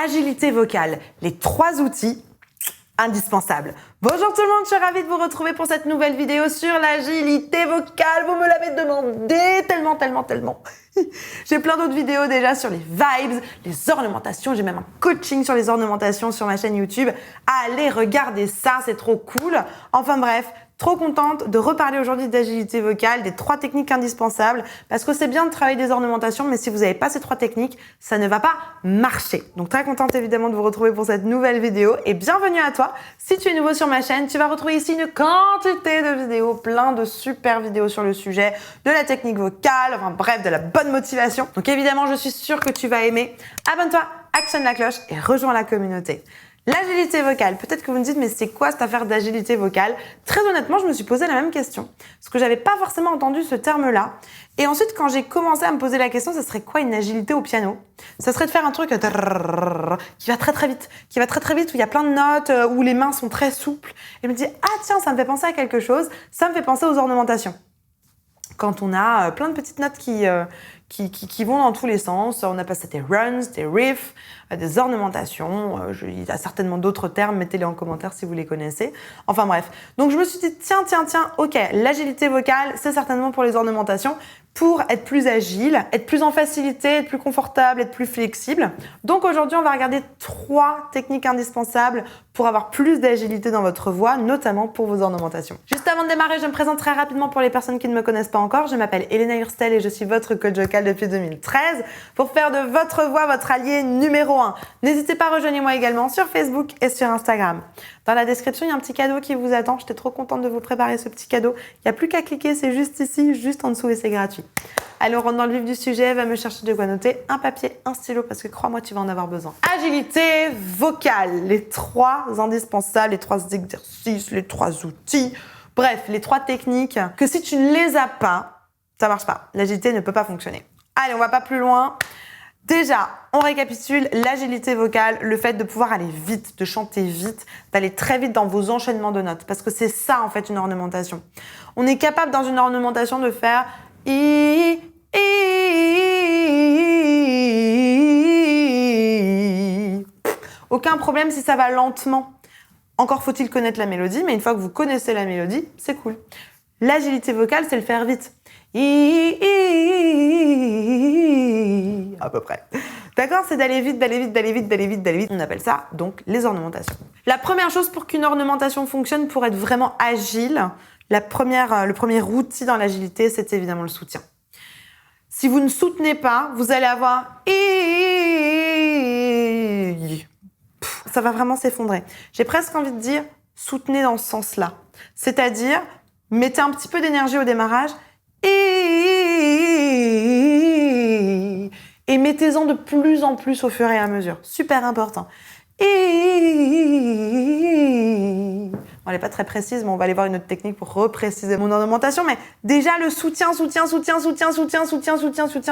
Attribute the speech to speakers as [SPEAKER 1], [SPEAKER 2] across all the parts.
[SPEAKER 1] agilité vocale, les 3 outils indispensables. Bonjour tout le monde, je suis ravie de vous retrouver pour cette nouvelle vidéo sur l'agilité vocale. Vous me l'avez demandé tellement. J'ai plein d'autres vidéos déjà sur les vibes, les ornementations. J'ai même un coaching sur les ornementations sur ma chaîne YouTube. Allez, regardez ça, c'est trop cool. Enfin bref, trop contente de reparler aujourd'hui d'agilité vocale, des 3 techniques indispensables, parce que c'est bien de travailler des ornementations, mais si vous n'avez pas ces 3 techniques, ça ne va pas marcher. Donc très contente évidemment de vous retrouver pour cette nouvelle vidéo, et bienvenue à toi. Si tu es nouveau sur ma chaîne, tu vas retrouver ici une quantité de vidéos, plein de super vidéos sur le sujet, de la technique vocale, enfin bref, de la bonne motivation. Donc évidemment, je suis sûre que tu vas aimer. Abonne-toi, actionne la cloche et rejoins la communauté. L'agilité vocale, peut-être que vous me dites, mais c'est quoi cette affaire d'agilité vocale? Très honnêtement, je me suis posé la même question, parce que j'avais pas forcément entendu ce terme-là. Et ensuite, quand j'ai commencé à me poser la question, ça serait quoi une agilité au piano? Ça serait de faire un truc qui va très vite, où il y a plein de notes, où les mains sont très souples. Et je me dis, ah tiens, ça me fait penser à quelque chose, ça me fait penser aux ornementations. Quand on a plein de petites notes qui vont dans tous les sens. On appelle ça des runs, des riffs, des ornementations. Il y a certainement d'autres termes, mettez-les en commentaire si vous les connaissez. Enfin bref. Donc je me suis dit, tiens, ok, l'agilité vocale, c'est certainement pour les ornementations, pour être plus agile, être plus en facilité, être plus confortable, être plus flexible. Donc aujourd'hui, on va regarder 3 techniques indispensables pour avoir plus d'agilité dans votre voix, notamment pour vos ornementations. Juste avant de démarrer, je me présente très rapidement pour les personnes qui ne me connaissent pas encore. Je m'appelle Elena Hurstel et je suis votre coach vocal depuis 2013 pour faire de votre voix votre allié numéro 1. N'hésitez pas, rejoignez-moi également sur Facebook et sur Instagram. Dans la description, il y a un petit cadeau qui vous attend. J'étais trop contente de vous préparer ce petit cadeau. Il n'y a plus qu'à cliquer, c'est juste ici, juste en dessous et c'est gratuit. Allez, on rentre dans le vif du sujet. Va me chercher de quoi noter, un papier, un stylo, parce que crois-moi, tu vas en avoir besoin. Agilité vocale, les 3 indispensables, les 3 exercices, les 3 outils. Bref, les 3 techniques que si tu ne les as pas, ça marche pas. L'agilité ne peut pas fonctionner. Allez, on va pas plus loin. Déjà, on récapitule l'agilité vocale, le fait de pouvoir aller vite, de chanter vite, d'aller très vite dans vos enchaînements de notes. Parce que c'est ça, en fait, une ornementation. On est capable, dans une ornementation, de faire I. Aucun problème si ça va lentement. Encore faut-il connaître la mélodie, mais une fois que vous connaissez la mélodie, c'est cool. L'agilité vocale, c'est le faire vite. À peu près. D'accord? C'est d'aller vite. On appelle ça donc les ornementations. La première chose pour qu'une ornementation fonctionne, pour être vraiment agile, le premier outil dans l'agilité, c'est évidemment le soutien. Si vous ne soutenez pas, vous allez avoir ça va vraiment s'effondrer. J'ai presque envie de dire soutenez dans ce sens-là. C'est-à-dire, mettez un petit peu d'énergie au démarrage et mettez-en de plus en plus au fur et à mesure. Super important. On n'est pas très précise, mais on va aller voir une autre technique pour repréciser mon ornementation. Mais déjà, le soutien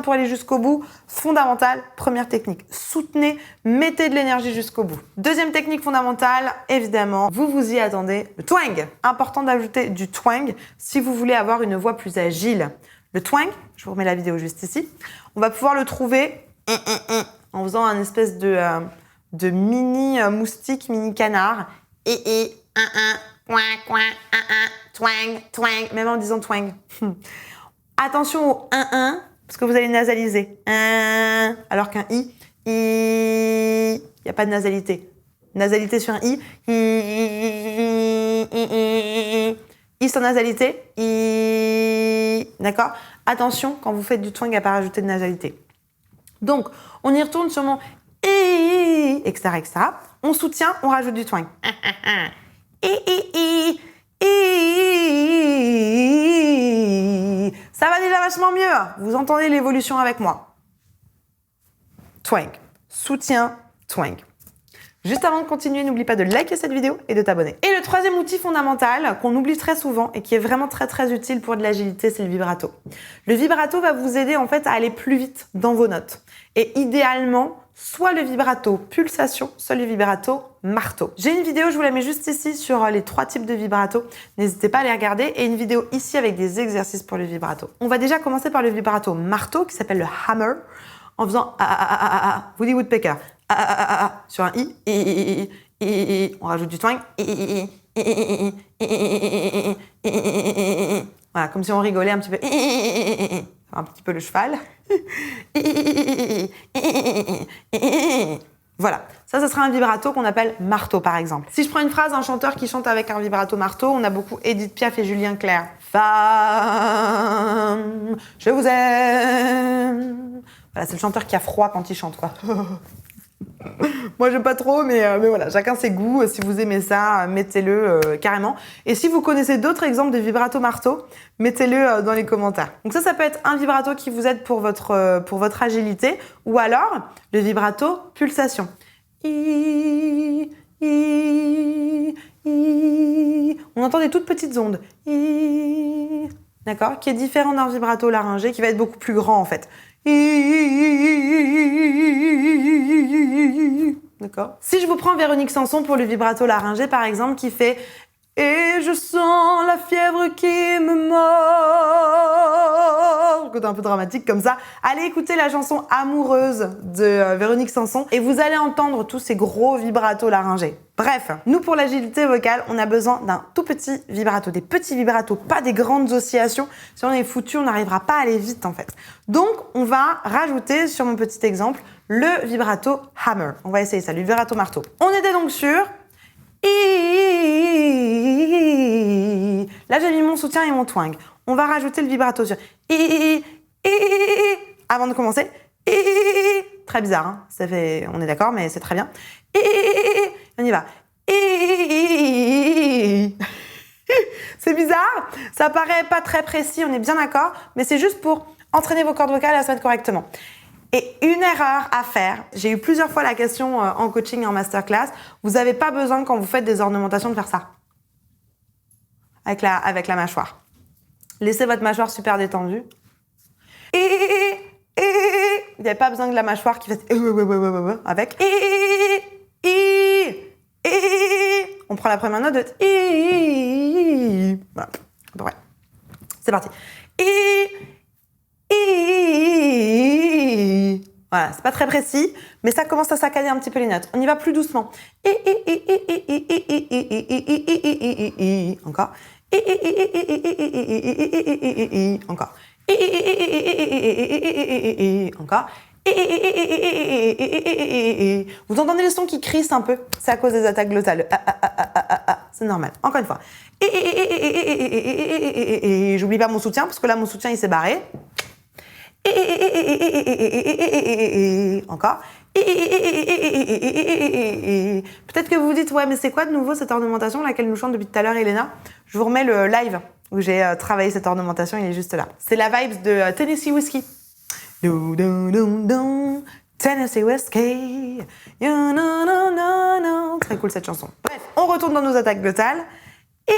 [SPEAKER 1] pour aller jusqu'au bout, fondamental. Première technique, soutenez, mettez de l'énergie jusqu'au bout. Deuxième technique fondamentale, évidemment, vous vous y attendez, le twang. Important d'ajouter du twang si vous voulez avoir une voix plus agile. Le twang, je vous remets la vidéo juste ici, on va pouvoir le trouver en faisant un espèce de mini moustique, mini canard. Twang, même en disant twang. Attention au parce que vous allez nasaliser. Alors qu'un il n'y a pas de nasalité. Nasalité sur un i sans nasalité. D'accord? Attention quand vous faites du twang à pas rajouter de nasalité. Donc, on y retourne sur mon etc. On soutient, on rajoute du twang. Ça va déjà vachement mieux. Vous entendez l'évolution avec moi. Twang. Soutien, twang. Juste avant de continuer, n'oublie pas de liker cette vidéo et de t'abonner. Et le troisième outil fondamental qu'on oublie très souvent et qui est vraiment très utile pour de l'agilité, c'est le vibrato. Le vibrato va vous aider en fait à aller plus vite dans vos notes. Et idéalement, soit le vibrato pulsation, soit le vibrato marteau. J'ai une vidéo, je vous la mets juste ici sur les 3 types de vibrato. N'hésitez pas à les regarder. Et une vidéo ici avec des exercices pour le vibrato. On va déjà commencer par le vibrato marteau qui s'appelle le hammer en faisant Woody Woodpecker. sur un I. On rajoute du twang. Voilà, comme si on rigolait un petit peu. Un petit peu le cheval. Voilà, ça sera un vibrato qu'on appelle marteau par exemple. Si je prends une phrase d'un chanteur qui chante avec un vibrato marteau, on a beaucoup Edith Piaf et Julien Clerc. Femme, je vous aime. Voilà, c'est le chanteur qui a froid quand il chante, quoi. Moi, j'aime pas trop, mais voilà, chacun ses goûts. Si vous aimez ça, mettez-le carrément. Et si vous connaissez d'autres exemples de vibrato marteau, mettez-le dans les commentaires. Donc ça peut être un vibrato qui vous aide pour votre agilité, ou alors le vibrato pulsation. On entend des toutes petites ondes. D'accord, qui est différent d'un vibrato laryngé, qui va être beaucoup plus grand en fait. D'accord. Si je vous prends Véronique Sanson pour le vibrato laryngé, par exemple, qui fait « Et je sens la fièvre qui me mord », côté un peu dramatique comme ça, allez écouter la chanson Amoureuse de Véronique Sanson et vous allez entendre tous ces gros vibratos laryngés. Bref, nous pour l'agilité vocale, on a besoin d'un tout petit vibrato, des petits vibratos, pas des grandes oscillations. Si on est foutu, on n'arrivera pas à aller vite en fait. Donc, on va rajouter sur mon petit exemple le vibrato hammer. On va essayer ça, le vibrato marteau. On était donc sur I. Là, j'ai mis mon soutien et mon twang. On va rajouter le vibrato sur I. Avant de commencer. Très bizarre, hein, ça fait, on est d'accord, mais c'est très bien. On y va. C'est bizarre, ça paraît pas très précis, on est bien d'accord, mais c'est juste pour entraîner vos cordes vocales à se mettre correctement. Et une erreur à faire, j'ai eu plusieurs fois la question en coaching et en masterclass, vous n'avez pas besoin quand vous faites des ornementations de faire ça. Avec la mâchoire. Laissez votre mâchoire super détendue. Vous n'avez pas besoin de la mâchoire qui fait avec. On prend la première note de voilà. Ouais. C'est parti. Voilà, c'est pas très précis, mais ça commence à saccader un petit peu les notes. On y va plus doucement. Encore. Encore. Encore. Vous entendez le son qui crisse un peu? C'est à cause des attaques glottales. C'est normal. Encore une fois. J'oublie pas mon soutien, parce que là, mon soutien, il s'est barré. Encore. Peut-être que vous vous dites, ouais, mais c'est quoi de nouveau cette ornementation laquelle nous chante depuis tout à l'heure, Elena? Je vous remets le live où j'ai travaillé cette ornementation, il est juste là. C'est la vibe de Tennessee Whiskey. Tennessee Whiskey. Très cool cette chanson. Bref, on retourne dans nos attaques glottales. Je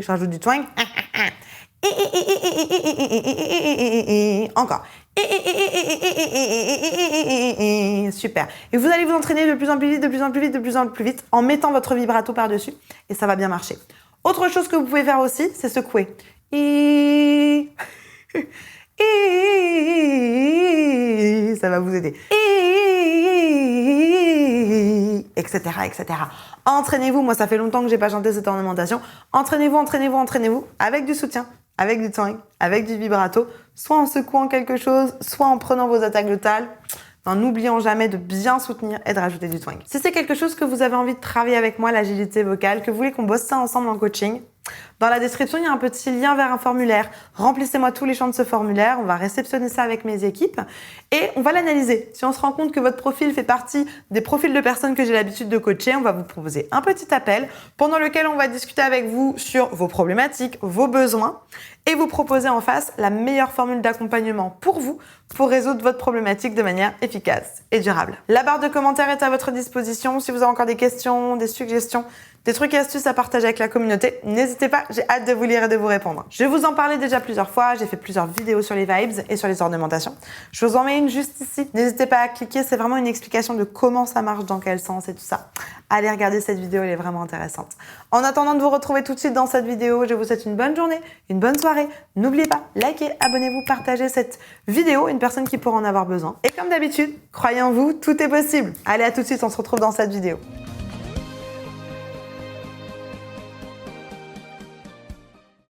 [SPEAKER 1] rajoute du twang. Encore. Super. Et vous allez vous entraîner de plus en plus vite, de plus en plus vite, de plus en plus vite en mettant votre vibrato par-dessus et ça va bien marcher. Autre chose que vous pouvez faire aussi, c'est secouer. Ça va vous aider. Etc. Entraînez-vous. Moi, ça fait longtemps que j'ai pas chanté cette ornementation. Entraînez-vous avec du soutien, avec du twang, avec du vibrato, soit en secouant quelque chose, soit en prenant vos attaques glottales, en n'oubliant jamais de bien soutenir et de rajouter du twang. Si c'est quelque chose que vous avez envie de travailler avec moi, l'agilité vocale, que vous voulez qu'on bosse ça ensemble en coaching, dans la description, il y a un petit lien vers un formulaire. Remplissez-moi tous les champs de ce formulaire. On va réceptionner ça avec mes équipes et on va l'analyser. Si on se rend compte que votre profil fait partie des profils de personnes que j'ai l'habitude de coacher, on va vous proposer un petit appel pendant lequel on va discuter avec vous sur vos problématiques, vos besoins et vous proposer en face la meilleure formule d'accompagnement pour vous pour résoudre votre problématique de manière efficace et durable. La barre de commentaires est à votre disposition. Si vous avez encore des questions, des suggestions, des trucs et astuces à partager avec la communauté, n'hésitez pas, j'ai hâte de vous lire et de vous répondre. Je vous en parlais déjà plusieurs fois, j'ai fait plusieurs vidéos sur les vibes et sur les ornementations. Je vous en mets une juste ici. N'hésitez pas à cliquer, c'est vraiment une explication de comment ça marche, dans quel sens et tout ça. allez regarder cette vidéo, elle est vraiment intéressante. En attendant de vous retrouver tout de suite dans cette vidéo, je vous souhaite une bonne journée, une bonne soirée. N'oubliez pas, likez, abonnez-vous, partagez cette vidéo, une personne qui pourra en avoir besoin. Et comme d'habitude, croyez en vous, tout est possible. Allez, à tout de suite, on se retrouve dans cette vidéo.